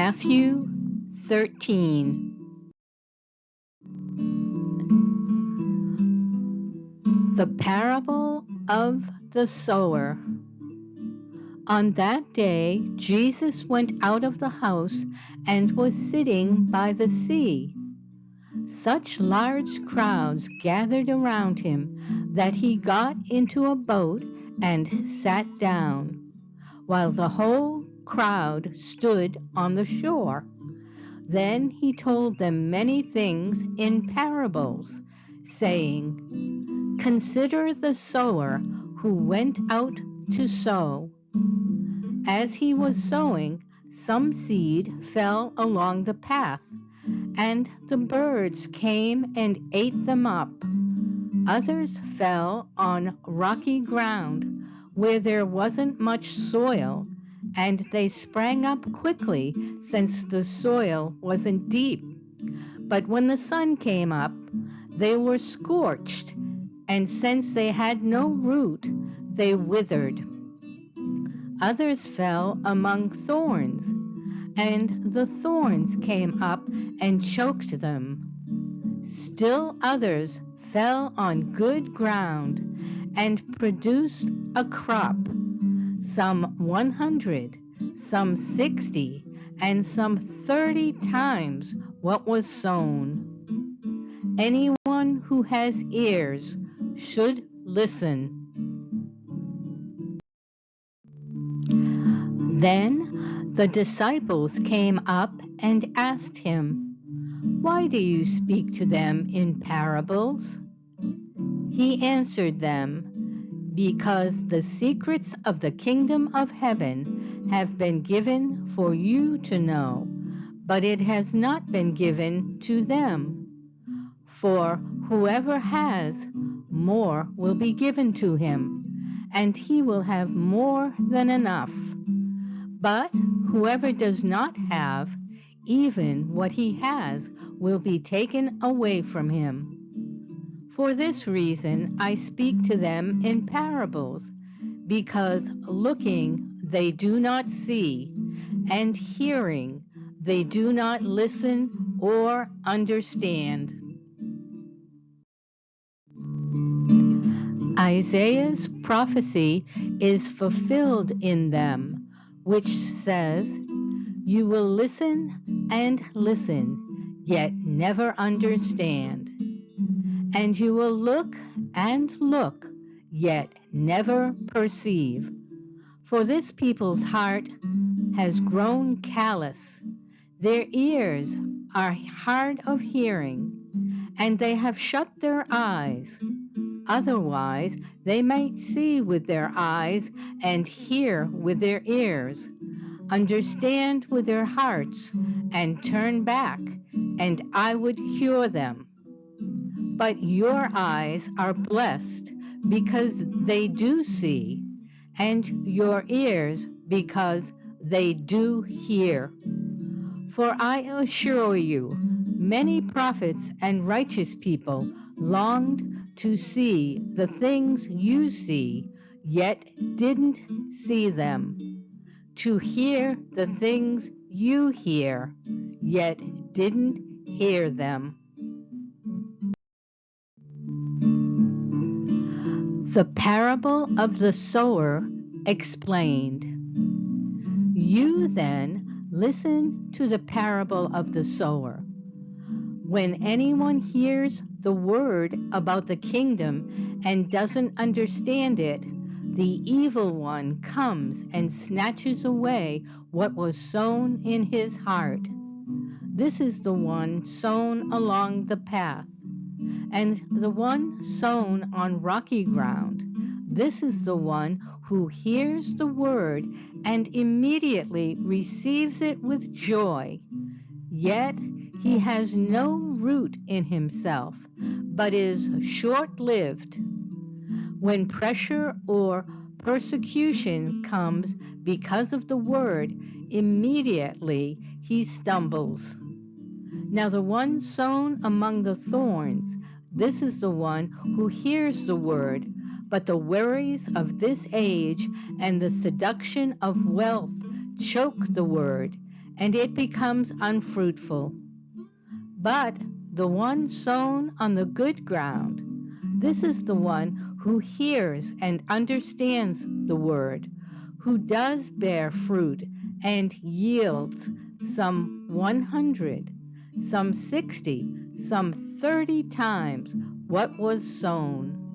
Matthew 13. The parable of the sower. On that day, Jesus went out of the house and was sitting by the sea. Such large crowds gathered around him that he got into a boat and sat down, while the whole crowd stood on the shore. Then he told them many things in parables, saying, "Consider the sower who went out to sow. As he was sowing, some seed fell along the path, and the birds came and ate them up. Others fell on rocky ground where there wasn't much soil, and they sprang up quickly since the soil wasn't deep. But when the sun came up, they were scorched, and since they had no root, they withered. Others fell among thorns, and the thorns came up and choked them. Still others fell on good ground and produced a crop, some 100, some 60, and some 30 times what was sown. Anyone who has ears should listen." Then the disciples came up and asked him, "Why do you speak to them in parables?" He answered them, "Because the secrets of the kingdom of heaven have been given for you to know, but it has not been given to them. For whoever has, more will be given to him, and he will have more than enough. But whoever does not have, even what he has will be taken away from him. For this reason I speak to them in parables, because looking they do not see, and hearing they do not listen or understand." Isaiah's prophecy is fulfilled in them, which says, "You will listen and listen, yet never understand. And you will look and look, yet never perceive. For this people's heart has grown callous. Their ears are hard of hearing, and they have shut their eyes. Otherwise, they might see with their eyes and hear with their ears, understand with their hearts, and turn back, and I would cure them. But your eyes are blessed because they do see, and your ears because they do hear. For I assure you, many prophets and righteous people longed to see the things you see, yet didn't see them, to hear the things you hear, yet didn't hear them." The parable of the sower explained. You then listen to the parable of the sower. When anyone hears the word about the kingdom and doesn't understand it, the evil one comes and snatches away what was sown in his heart. This is the one sown along the path. And the one sown on rocky ground, this is the one who hears the word and immediately receives it with joy. Yet he has no root in himself, but is short-lived. When pressure or persecution comes because of the word, immediately he stumbles. Now the one sown among the thorns, this is the one who hears the word, but the worries of this age and the seduction of wealth choke the word, and it becomes unfruitful. But the one sown on the good ground, this is the one who hears and understands the word, who does bear fruit and yields some 100, some 60, some 30 times what was sown.